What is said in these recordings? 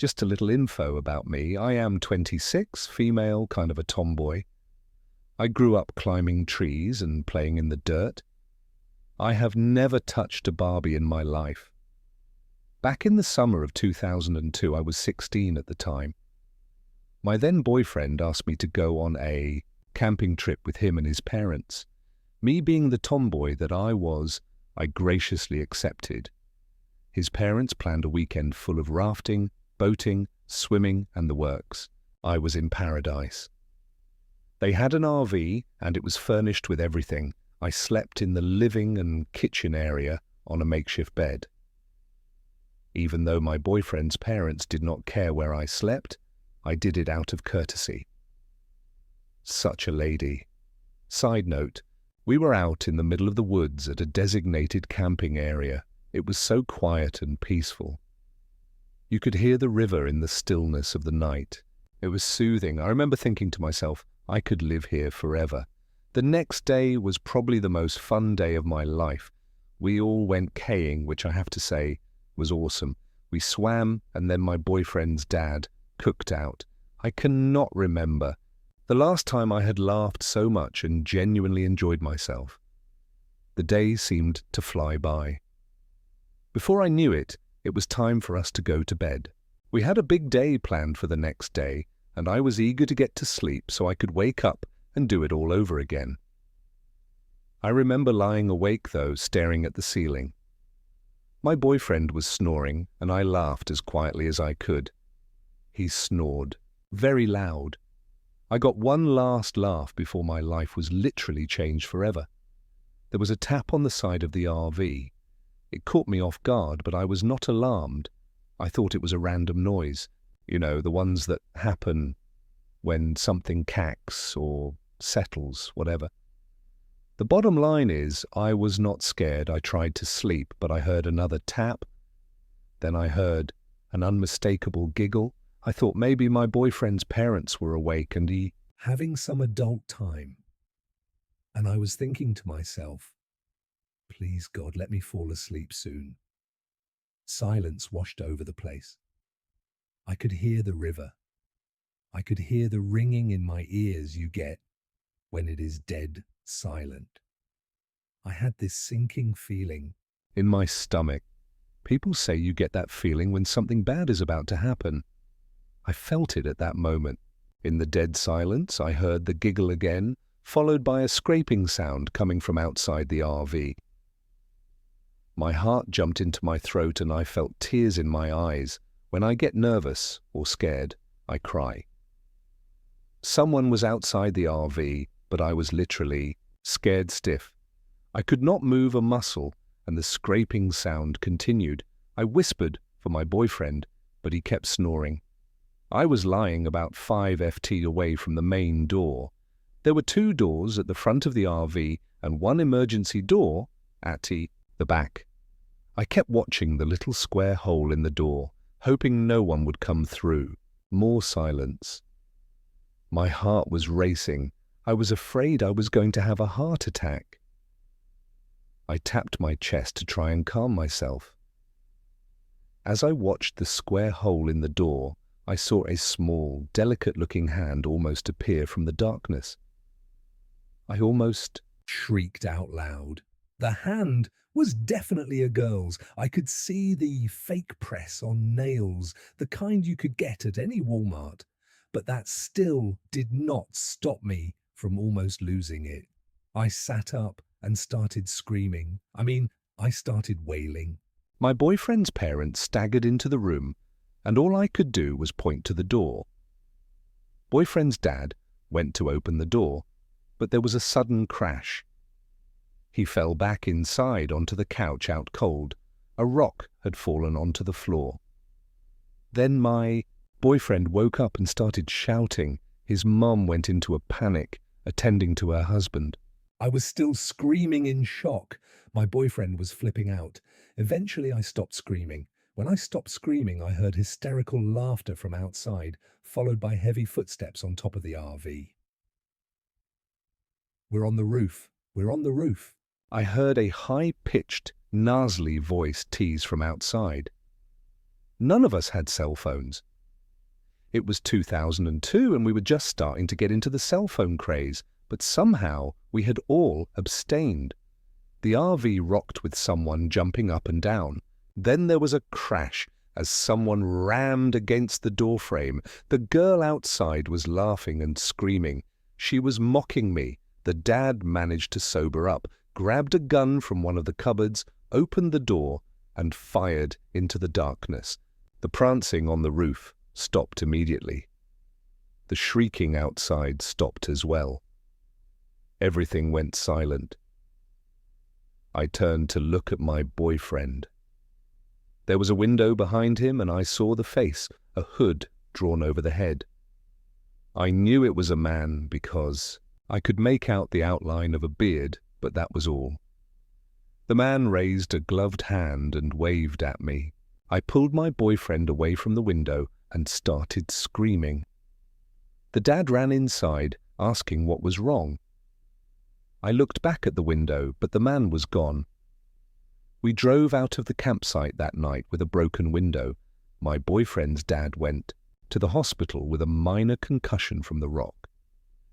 Just a little info about me. I am 26, female, kind of a tomboy. I grew up climbing trees and playing in the dirt. I have never touched a Barbie in my life. Back in the summer of 2002, I was 16 at the time. My then boyfriend asked me to go on a camping trip with him and his parents. Me being the tomboy that I was, I graciously accepted. His parents planned a weekend full of rafting, boating, swimming, and the works. I was in paradise. They had an RV, and it was furnished with everything. I slept in the living and kitchen area on a makeshift bed. Even though my boyfriend's parents did not care where I slept, I did it out of courtesy. Such a lady. Side note, we were out in the middle of the woods at a designated camping area. It was so quiet and peaceful. You could hear the river in the stillness of the night. It was soothing. I remember thinking to myself, I could live here forever. The next day was probably the most fun day of my life. We all went kaying, which I have to say was awesome. We swam, and then my boyfriend's dad cooked out. I cannot remember the last time I had laughed so much and genuinely enjoyed myself. The day seemed to fly by. Before I knew it, it was time for us to go to bed. We had a big day planned for the next day, and I was eager to get to sleep so I could wake up and do it all over again. I remember lying awake, though, staring at the ceiling. My boyfriend was snoring, and I laughed as quietly as I could. He snored, very loud. I got one last laugh before my life was literally changed forever. There was a tap on the side of the RV. It caught me off guard, but I was not alarmed. I thought it was a random noise. You know, the ones that happen when something cacks or settles, whatever. The bottom line is, I was not scared. I tried to sleep, but I heard another tap. Then I heard an unmistakable giggle. I thought maybe my boyfriend's parents were awake and he having some adult time. And I was thinking to myself, please God, let me fall asleep soon. Silence washed over the place. I could hear the river. I could hear the ringing in my ears you get when it is dead silent. I had this sinking feeling in my stomach. People say you get that feeling when something bad is about to happen. I felt it at that moment. In the dead silence, I heard the giggle again, followed by a scraping sound coming from outside the RV. My heart jumped into my throat and I felt tears in my eyes. When I get nervous or scared, I cry. Someone was outside the RV, but I was literally scared stiff. I could not move a muscle, and the scraping sound continued. I whispered for my boyfriend, but he kept snoring. I was lying about 5 ft away from the main door. There were 2 doors at the front of the RV and 1 emergency door at the back. I kept watching the little square hole in the door, hoping no one would come through. More silence. My heart was racing. I was afraid I was going to have a heart attack. I tapped my chest to try and calm myself. As I watched the square hole in the door, I saw a small, delicate-looking hand almost appear from the darkness. I almost shrieked out loud. The hand was definitely a girl's. I could see the fake press on nails, the kind you could get at any Walmart. But that still did not stop me from almost losing it. I sat up and started screaming. I started wailing. My boyfriend's parents staggered into the room, and all I could do was point to the door. Boyfriend's dad went to open the door, but there was a sudden crash. He fell back inside onto the couch out cold. A rock had fallen onto the floor. Then my boyfriend woke up and started shouting. His mum went into a panic, attending to her husband. I was still screaming in shock. My boyfriend was flipping out. Eventually I stopped screaming. When I stopped screaming, I heard hysterical laughter from outside, followed by heavy footsteps on top of the RV. "We're on the roof. We're on the roof." I heard a high-pitched, nasally voice tease from outside. None of us had cell phones. It was 2002 and we were just starting to get into the cell phone craze, but somehow we had all abstained. The RV rocked with someone jumping up and down. Then there was a crash as someone rammed against the doorframe. The girl outside was laughing and screaming. She was mocking me. The dad managed to sober up, grabbed a gun from one of the cupboards, opened the door, and fired into the darkness. The prancing on the roof stopped immediately. The shrieking outside stopped as well. Everything went silent. I turned to look at my boyfriend. There was a window behind him and I saw the face, a hood drawn over the head. I knew it was a man because I could make out the outline of a beard, but that was all. The man raised a gloved hand and waved at me. I pulled my boyfriend away from the window and started screaming. The dad ran inside, asking what was wrong. I looked back at the window, but the man was gone. We drove out of the campsite that night with a broken window. My boyfriend's dad went to the hospital with a minor concussion from the rock.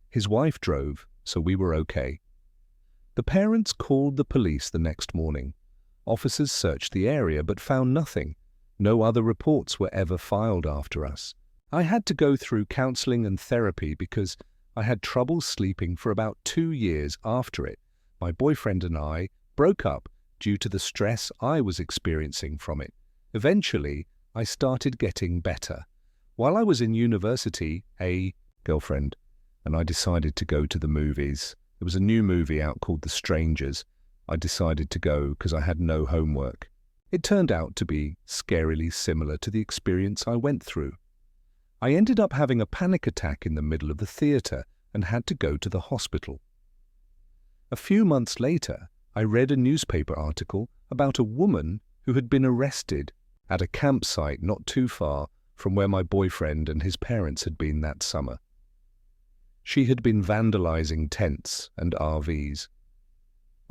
His wife drove, so we were okay. The parents called the police the next morning. Officers searched the area but found nothing. No other reports were ever filed after us. I had to go through counseling and therapy because I had trouble sleeping for about 2 years after it. My boyfriend and I broke up due to the stress I was experiencing from it. Eventually, I started getting better. While I was in university, a girlfriend and I decided to go to the movies. There was a new movie out called The Strangers. I decided to go because I had no homework. It turned out to be scarily similar to the experience I went through. I ended up having a panic attack in the middle of the theater and had to go to the hospital. A few months later, I read a newspaper article about a woman who had been arrested at a campsite not too far from where my boyfriend and his parents had been that summer. She had been vandalizing tents and RVs.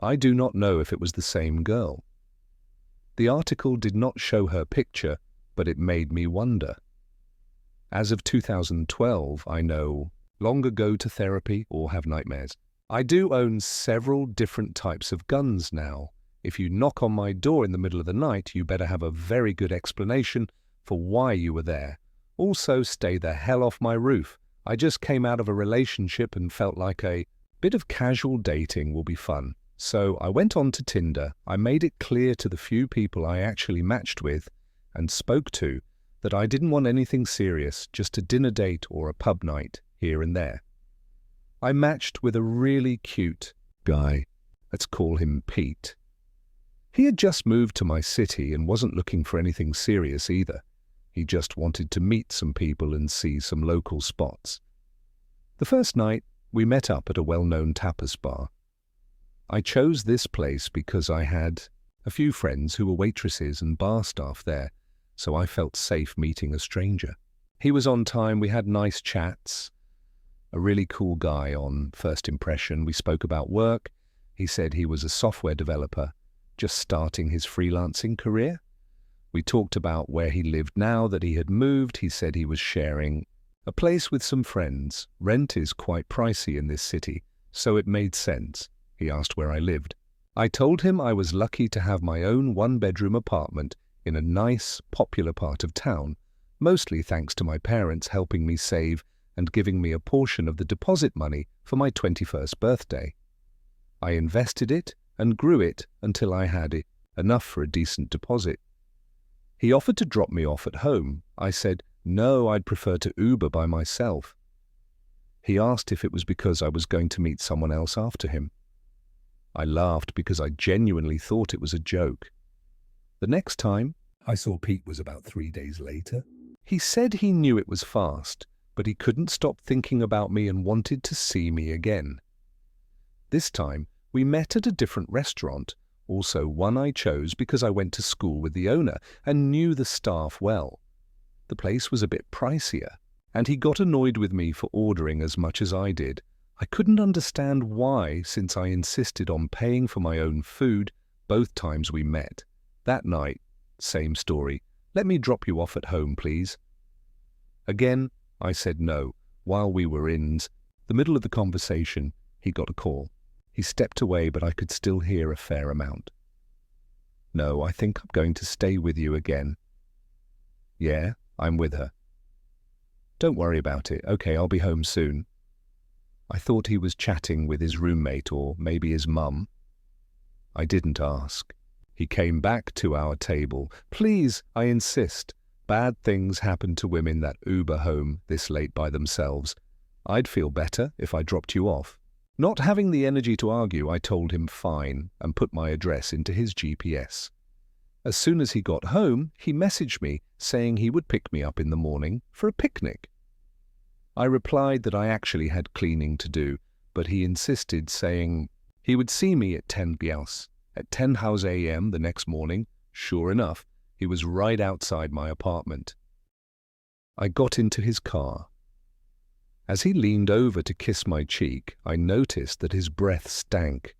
I do not know if it was the same girl. The article did not show her picture, but it made me wonder. As of 2012, I no longer go to therapy or have nightmares. I do own several different types of guns now. If you knock on my door in the middle of the night, you better have a very good explanation for why you were there. Also, stay the hell off my roof. I just came out of a relationship and felt like a bit of casual dating will be fun. So I went on to Tinder. I made it clear to the few people I actually matched with and spoke to that I didn't want anything serious, just a dinner date or a pub night here and there. I matched with a really cute guy. Let's call him Pete. He had just moved to my city and wasn't looking for anything serious either. He just wanted to meet some people and see some local spots. The first night, we met up at a well-known tapas bar. I chose this place because I had a few friends who were waitresses and bar staff there, so I felt safe meeting a stranger. He was on time, we had nice chats. A really cool guy on first impression. We spoke about work. He said he was a software developer, just starting his freelancing career. We talked about where he lived now that he had moved. He said he was sharing a place with some friends. Rent is quite pricey in this city, so it made sense. He asked where I lived. I told him I was lucky to have my own one-bedroom apartment in a nice, popular part of town, mostly thanks to my parents helping me save and giving me a portion of the deposit money for my 21st birthday. I invested it and grew it until I had enough for a decent deposit. He offered to drop me off at home. I said, no, I'd prefer to Uber by myself. He asked if it was because I was going to meet someone else after him. I laughed because I genuinely thought it was a joke. The next time I saw Pete was about 3 days later. He said he knew it was fast, but he couldn't stop thinking about me and wanted to see me again. This time, we met at a different restaurant, also one I chose because I went to school with the owner and knew the staff well. The place was a bit pricier, and he got annoyed with me for ordering as much as I did. I couldn't understand why, since I insisted on paying for my own food both times we met. That night, same story. Let me drop you off at home, please. Again, I said no. While we were in the middle of the conversation, he got a call. He stepped away, but I could still hear a fair amount. No, I think I'm going to stay with you again. Yeah, I'm with her. Don't worry about it. Okay, I'll be home soon. I thought he was chatting with his roommate or maybe his mum. I didn't ask. He came back to our table. Please, I insist. Bad things happen to women that Uber home this late by themselves. I'd feel better if I dropped you off. Not having the energy to argue, I told him fine and put my address into his GPS. As soon as he got home, he messaged me saying he would pick me up in the morning for a picnic. I replied that I actually had cleaning to do, but he insisted, saying he would see me at 10 a.m. the next morning. Sure enough, he was right outside my apartment. I got into his car. As he leaned over to kiss my cheek, I noticed that his breath stank.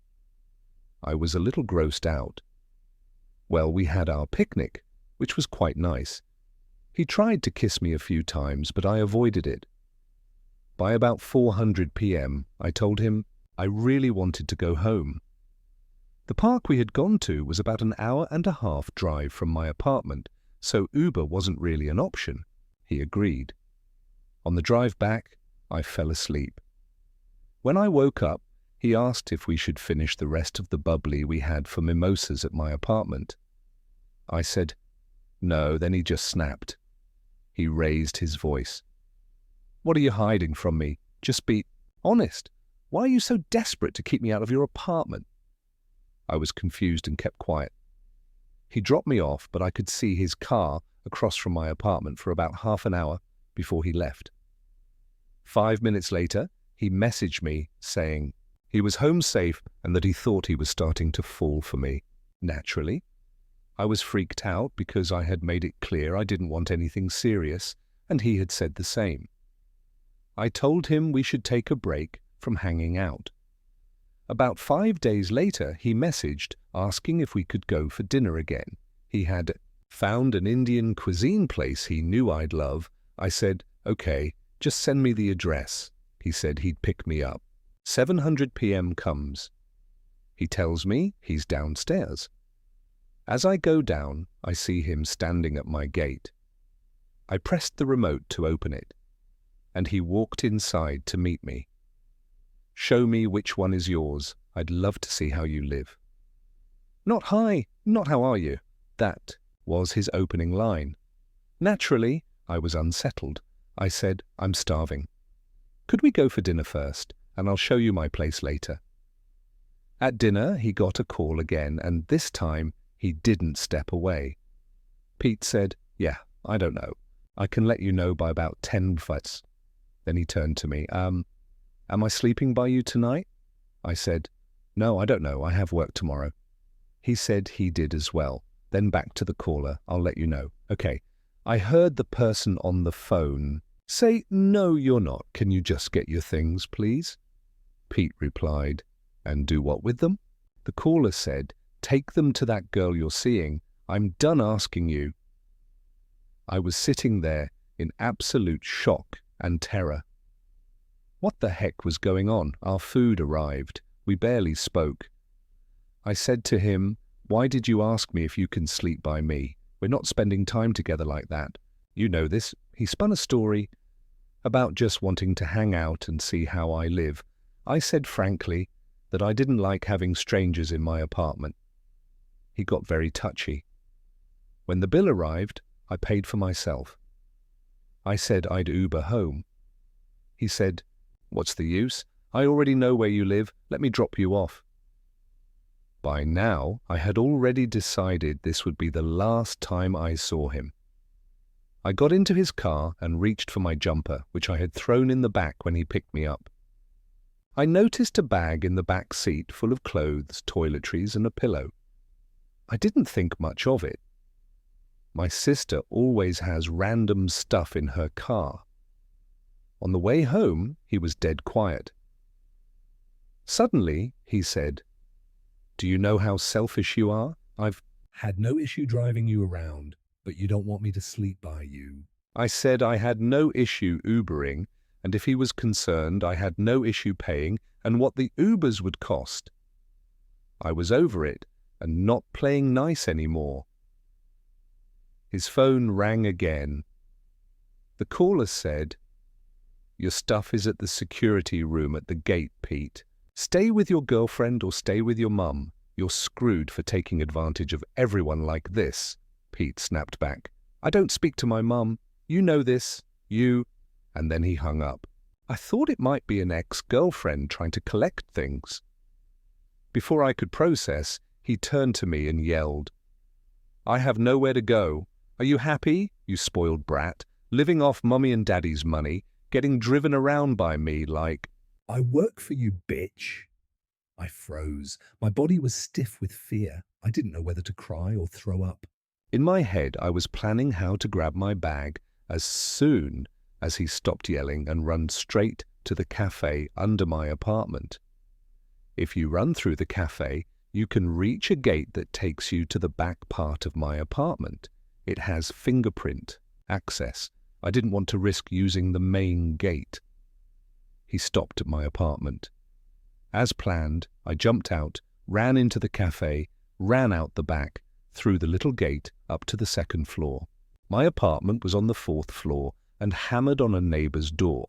I was a little grossed out. Well, we had our picnic, which was quite nice. He tried to kiss me a few times, but I avoided it. By about 4:00 p.m., I told him I really wanted to go home. The park we had gone to was about an hour-and-a-half drive from my apartment, so Uber wasn't really an option. He agreed. On the drive back, I fell asleep. When I woke up, he asked if we should finish the rest of the bubbly we had for mimosas at my apartment. I said, no, then he just snapped. He raised his voice. What are you hiding from me? Just be honest. Why are you so desperate to keep me out of your apartment? I was confused and kept quiet. He dropped me off, but I could see his car across from my apartment for about half an hour before he left. 5 minutes later, he messaged me saying he was home safe and that he thought he was starting to fall for me. Naturally, I was freaked out because I had made it clear I didn't want anything serious, and he had said the same. I told him we should take a break from hanging out. About 5 days later, he messaged asking if we could go for dinner again. He had found an Indian cuisine place he knew I'd love. I said, okay, just send me the address. He said he'd pick me up. 7:00 p.m. comes. He tells me he's downstairs. As I go down, I see him standing at my gate. I pressed the remote to open it, and he walked inside to meet me. Show me which one is yours. I'd love to see how you live. Not hi, not how are you? That was his opening line. Naturally, I was unsettled. I said, I'm starving. Could we go for dinner first, and I'll show you my place later? At dinner, he got a call again, and this time he didn't step away. Pete said, yeah, I don't know. I can let you know by about 10 foot. Then he turned to me, am I sleeping by you tonight? I said, no, I don't know. I have work tomorrow. He said he did as well. Then back to the caller, I'll let you know. Okay, I heard the person on the phone say, no, you're not. Can you just get your things, please? Pete replied, and do what with them? The caller said, take them to that girl you're seeing. I'm done asking you. I was sitting there in absolute shock and terror. What the heck was going on? Our food arrived. We barely spoke. I said to him, why did you ask me if you can sleep by me? We're not spending time together like that. You know this. He spun a story about just wanting to hang out and see how I live. I said frankly that I didn't like having strangers in my apartment. He got very touchy. When the bill arrived, I paid for myself. I said I'd Uber home. He said, what's the use? I already know where you live. Let me drop you off. By now, I had already decided this would be the last time I saw him. I got into his car and reached for my jumper, which I had thrown in the back when he picked me up. I noticed a bag in the back seat full of clothes, toiletries, and a pillow. I didn't think much of it. My sister always has random stuff in her car. On the way home, he was dead quiet. Suddenly, he said, do you know how selfish you are? I've had no issue driving you around, but you don't want me to sleep by you. I said I had no issue Ubering, and if he was concerned, I had no issue paying and what the Ubers would cost. I was over it and not playing nice anymore. His phone rang again. The caller said, "Your stuff is at the security room at the gate, Pete. Stay with your girlfriend or stay with your mum. You're screwed for taking advantage of everyone like this," Pete snapped back. "I don't speak to my mum. You know this. You—" And then he hung up. I thought it might be an ex-girlfriend trying to collect things. Before I could process, he turned to me and yelled, "I have nowhere to go. Are you happy, you spoiled brat, living off mummy and daddy's money, getting driven around by me like—" "I work for you, bitch." I froze. My body was stiff with fear. I didn't know whether to cry or throw up. In my head, I was planning how to grab my bag as soon as he stopped yelling and run straight to the cafe under my apartment. If you run through the cafe, you can reach a gate that takes you to the back part of my apartment. It has fingerprint access. I didn't want to risk using the main gate. He stopped at my apartment. As planned, I jumped out, ran into the cafe, ran out the back, through the little gate up to the second floor. My apartment was on the 4th floor and hammered on a neighbor's door.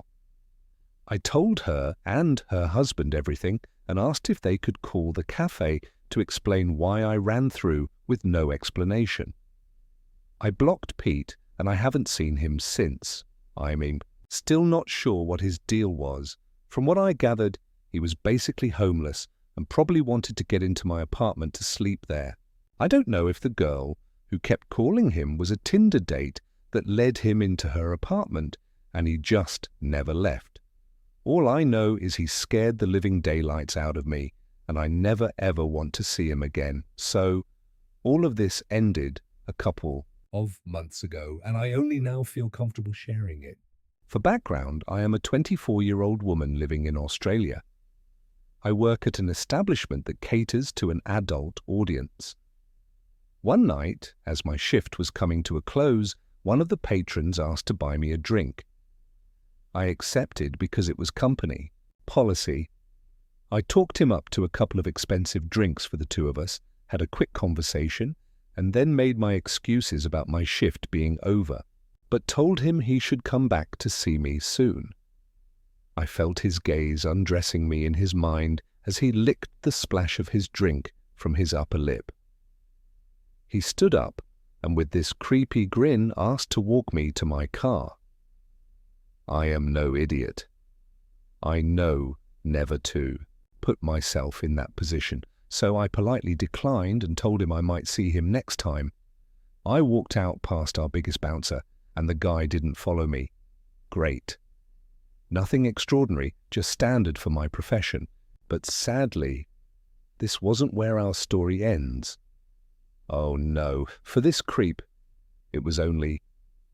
I told her and her husband everything and asked if they could call the cafe to explain why I ran through with no explanation. I blocked Pete and I haven't seen him since. Still not sure what his deal was. From what I gathered, he was basically homeless and probably wanted to get into my apartment to sleep there. I don't know if the girl who kept calling him was a Tinder date that led him into her apartment and he just never left. All I know is he scared the living daylights out of me and I never ever want to see him again. So all of this ended a couple of months ago, and I only now feel comfortable sharing it. For background, I am a 24-year-old woman living in Australia. I work at an establishment that caters to an adult audience. One night, as my shift was coming to a close, one of the patrons asked to buy me a drink. I accepted because it was company policy. I talked him up to a couple of expensive drinks for the two of us, had a quick conversation, and then made my excuses about my shift being over, but told him he should come back to see me soon. I felt his gaze undressing me in his mind as he licked the splash of his drink from his upper lip. He stood up and with this creepy grin asked to walk me to my car. I am no idiot. I know never to put myself in that position, so I politely declined and told him I might see him next time. I walked out past our biggest bouncer and the guy didn't follow me. Great. Nothing extraordinary, just standard for my profession. But sadly, this wasn't where our story ends. Oh no, for this creep, it was only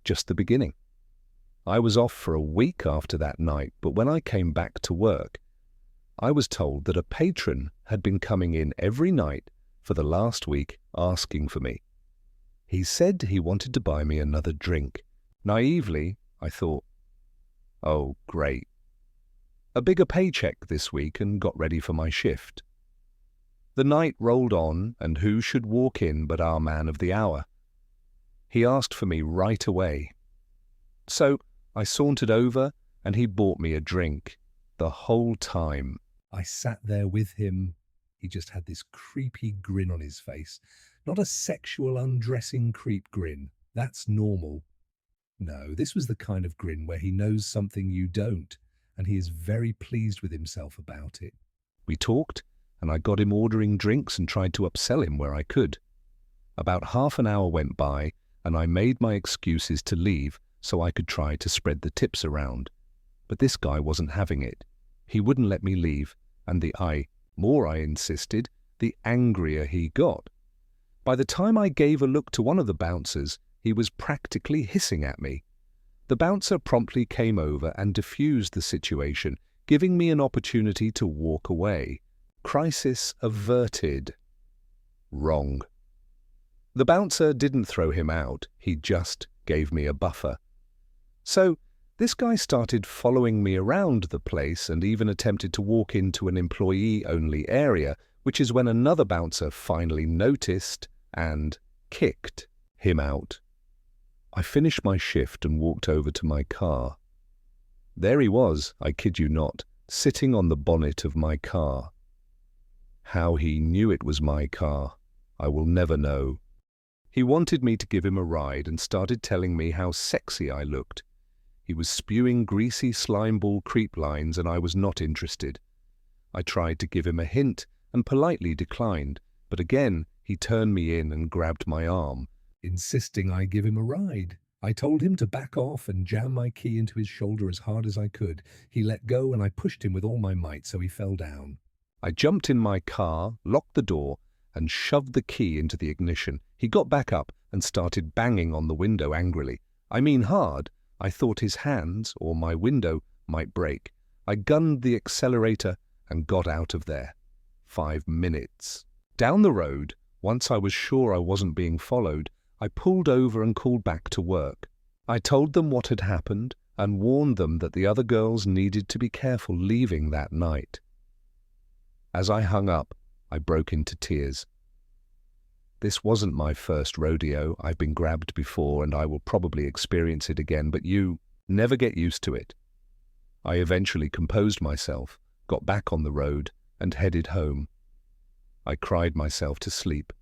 just the beginning. I was off for a week after that night, but when I came back to work, I was told that a patron had been coming in every night for the last week asking for me. He said he wanted to buy me another drink. Naively, I thought, oh, great. A bigger paycheck this week and got ready for my shift. The night rolled on, and who should walk in but our man of the hour? He asked for me right away. So I sauntered over, and he bought me a drink. The whole time I sat there with him, he just had this creepy grin on his face. Not a sexual undressing creep grin. That's normal. No, this was the kind of grin where he knows something you don't, and he is very pleased with himself about it. We talked, and I got him ordering drinks and tried to upsell him where I could. About half an hour went by, and I made my excuses to leave so I could try to spread the tips around. But this guy wasn't having it. He wouldn't let me leave, and the more I insisted, the angrier he got. By the time I gave a look to one of the bouncers, he was practically hissing at me. The bouncer promptly came over and diffused the situation, giving me an opportunity to walk away. Crisis averted. Wrong. The bouncer didn't throw him out, he just gave me a buffer. So this guy started following me around the place and even attempted to walk into an employee-only area, which is when another bouncer finally noticed and kicked him out. I finished my shift and walked over to my car. There he was, I kid you not, sitting on the bonnet of my car. How he knew it was my car, I will never know. He wanted me to give him a ride and started telling me how sexy I looked. He was spewing greasy slimeball creep lines and I was not interested. I tried to give him a hint and politely declined, but again he turned me in and grabbed my arm, insisting I give him a ride. I told him to back off and jam my key into his shoulder as hard as I could. He let go and I pushed him with all my might so he fell down. I jumped in my car, locked the door, and shoved the key into the ignition. He got back up and started banging on the window angrily. I mean hard. I thought his hands, or my window, might break. I gunned the accelerator and got out of there. 5 minutes. Down the road, once I was sure I wasn't being followed, I pulled over and called back to work. I told them what had happened and warned them that the other girls needed to be careful leaving that night. As I hung up, I broke into tears. This wasn't my first rodeo. I've been grabbed before and I will probably experience it again, but you never get used to it. I eventually composed myself, got back on the road, and headed home. I cried myself to sleep.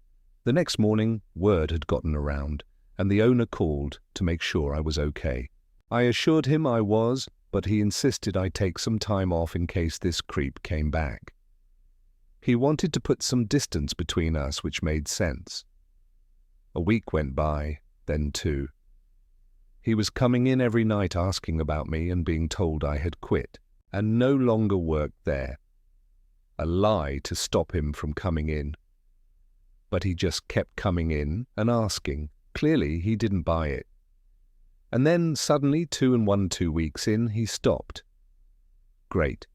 The next morning, word had gotten around, and the owner called to make sure I was okay. I assured him I was, but he insisted I take some time off in case this creep came back. He wanted to put some distance between us, which made sense. A week went by, then 2. He was coming in every night asking about me and being told I had quit and no longer worked there. A lie to stop him from coming in. But he just kept coming in and asking. Clearly, he didn't buy it. And then suddenly, 2 weeks in, he stopped. Great.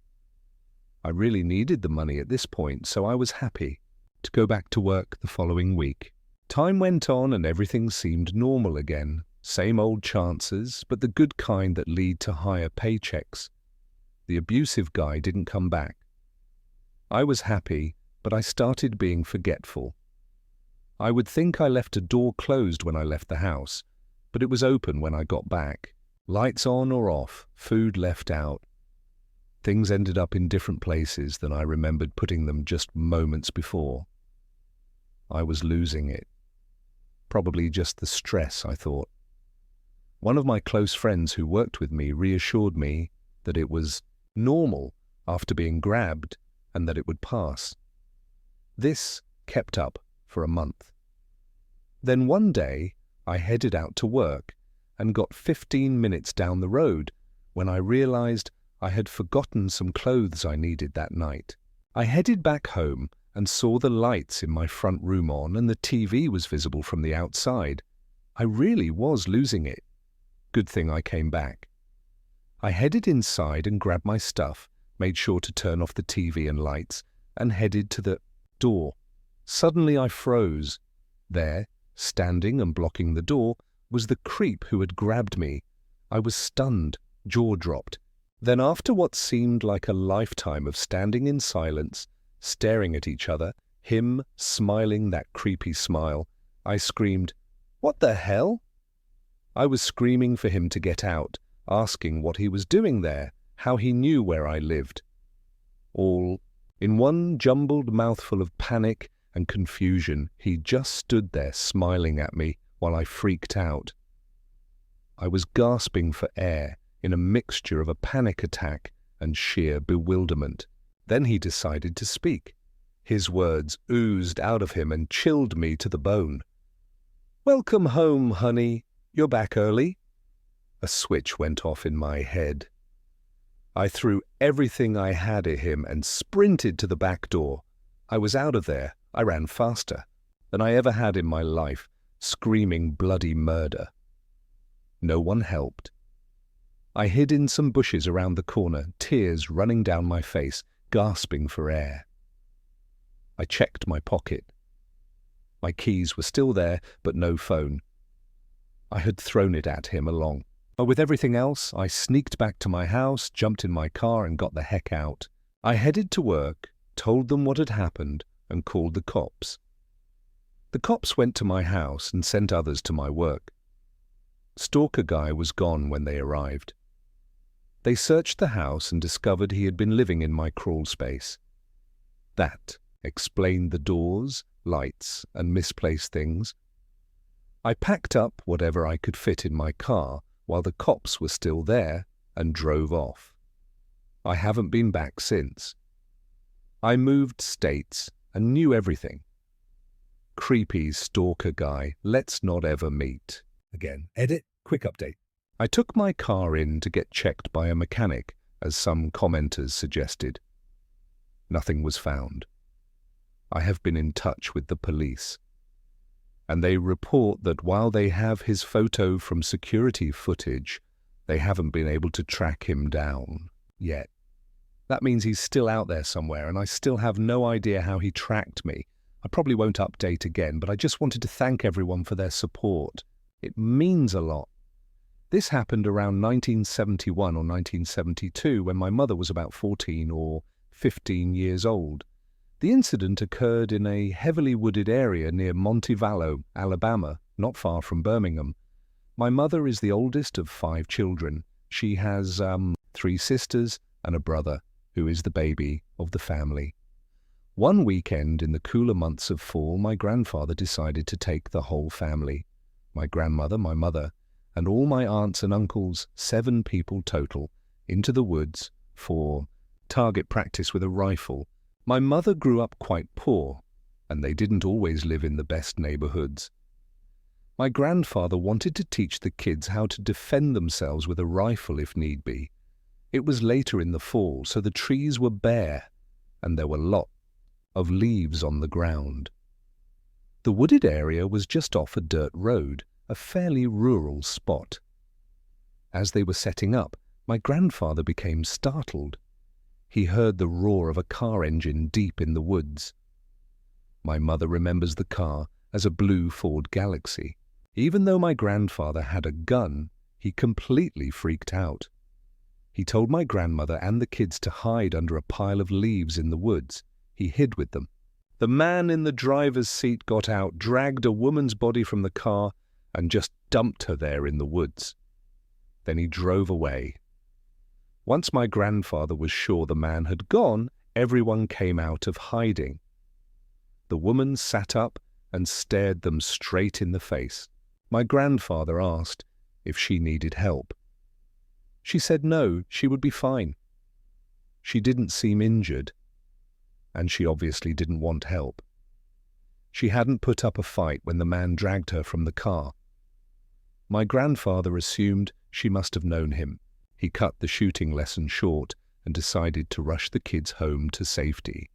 I really needed the money at this point, so I was happy to go back to work the following week. Time went on and everything seemed normal again. Same old chances, but the good kind that lead to higher paychecks. The abusive guy didn't come back. I was happy, but I started being forgetful. I would think I left a door closed when I left the house, but it was open when I got back. Lights on or off, food left out. Things ended up in different places than I remembered putting them just moments before. I was losing it. Probably just the stress, I thought. One of my close friends who worked with me reassured me that it was normal after being grabbed and that it would pass. This kept up for a month. Then one day I headed out to work and got 15 minutes down the road when I realized I had forgotten some clothes I needed that night. I headed back home and saw the lights in my front room on and the TV was visible from the outside. I really was losing it. Good thing I came back. I headed inside and grabbed my stuff, made sure to turn off the TV and lights, and headed to the door. Suddenly I froze. There, standing and blocking the door, was the creep who had grabbed me. I was stunned, jaw dropped. Then after what seemed like a lifetime of standing in silence, staring at each other, him smiling that creepy smile, I screamed, "What the hell?" I was screaming for him to get out, asking what he was doing there, how he knew where I lived. All in one jumbled mouthful of panic and confusion, he just stood there smiling at me while I freaked out. I was gasping for air in a mixture of a panic attack and sheer bewilderment. Then he decided to speak. His words oozed out of him and chilled me to the bone. "Welcome home, honey. You're back early." A switch went off in my head. I threw everything I had at him and sprinted to the back door. I was out of there. I ran faster than I ever had in my life, screaming bloody murder. No one helped. I hid in some bushes around the corner, tears running down my face, gasping for air. I checked my pocket. My keys were still there, but no phone. I had thrown it at him along But with everything else, I sneaked back to my house, jumped in my car, and got the heck out. I headed to work, told them what had happened, and called the cops. The cops went to my house and sent others to my work. Stalker guy was gone when they arrived. They searched the house and discovered he had been living in my crawl space. That explained the doors, lights, and misplaced things. I packed up whatever I could fit in my car while the cops were still there and drove off. I haven't been back since. I moved states and knew everything. Creepy stalker guy, let's not ever meet. Again, edit, quick update. I took my car in to get checked by a mechanic, as some commenters suggested. Nothing was found. I have been in touch with the police, and they report that while they have his photo from security footage, they haven't been able to track him down yet. That means he's still out there somewhere, and I still have no idea how he tracked me. I probably won't update again, but I just wanted to thank everyone for their support. It means a lot. This happened around 1971 or 1972 when my mother was about 14 or 15 years old. The incident occurred in a heavily wooded area near Montevallo, Alabama, not far from Birmingham. My mother is the oldest of 5 children. She has 3 sisters and a brother, who is the baby of the family. One weekend in the cooler months of fall, my grandfather decided to take the whole family, my grandmother, my mother, and all my aunts and uncles, 7 people total, into the woods for target practice with a rifle. My mother grew up quite poor, and they didn't always live in the best neighborhoods. My grandfather wanted to teach the kids how to defend themselves with a rifle if need be. It was later in the fall, so the trees were bare, and there were lots of leaves on the ground. The wooded area was just off a dirt road, a fairly rural spot. As they were setting up, my grandfather became startled. He heard the roar of a car engine deep in the woods. My mother remembers the car as a blue Ford Galaxy. Even though my grandfather had a gun, he completely freaked out. He told my grandmother and the kids to hide under a pile of leaves in the woods. He hid with them. The man in the driver's seat got out, dragged a woman's body from the car, and just dumped her there in the woods. Then he drove away. Once my grandfather was sure the man had gone, everyone came out of hiding. The woman sat up and stared them straight in the face. My grandfather asked if she needed help. She said no, she would be fine. She didn't seem injured, and she obviously didn't want help. She hadn't put up a fight when the man dragged her from the car. My grandfather assumed she must have known him. He cut the shooting lesson short and decided to rush the kids home to safety.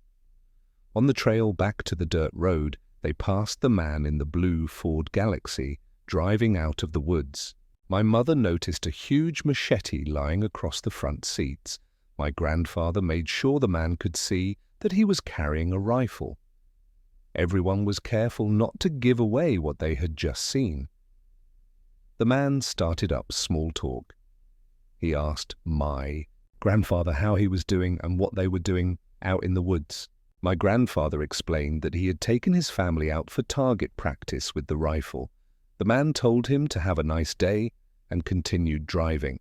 On the trail back to the dirt road, they passed the man in the blue Ford Galaxy driving out of the woods. My mother noticed a huge machete lying across the front seats. My grandfather made sure the man could see that he was carrying a rifle. Everyone was careful not to give away what they had just seen. The man started up small talk. He asked my grandfather how he was doing and what they were doing out in the woods. My grandfather explained that he had taken his family out for target practice with the rifle. The man told him to have a nice day and continued driving.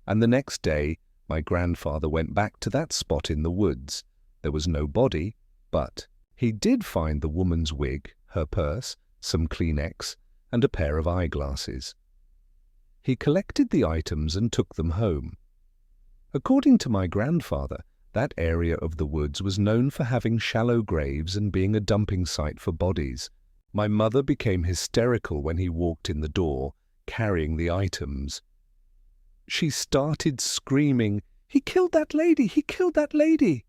And the next day, my grandfather went back to that spot in the woods. There was no body, but he did find the woman's wig, her purse, some Kleenex, and a pair of eyeglasses. He collected the items and took them home. According to my grandfather, that area of the woods was known for having shallow graves and being a dumping site for bodies. My mother became hysterical when he walked in the door, carrying the items. She started screaming, "He killed that lady! He killed that lady!"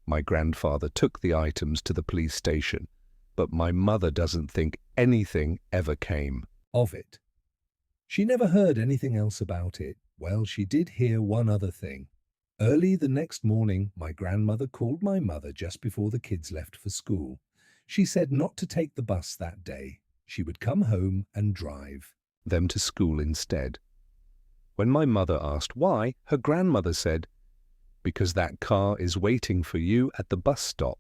My grandfather took the items to the police station, but my mother doesn't think anything ever came Of it. She never heard anything else about it. Well, she did hear one other thing. Early the next morning, my grandmother called my mother just before the kids left for school. She said not to take the bus that day. She would come home and drive. them to school instead. When my mother asked why, her grandmother said, "Because that car is waiting for you at the bus stop."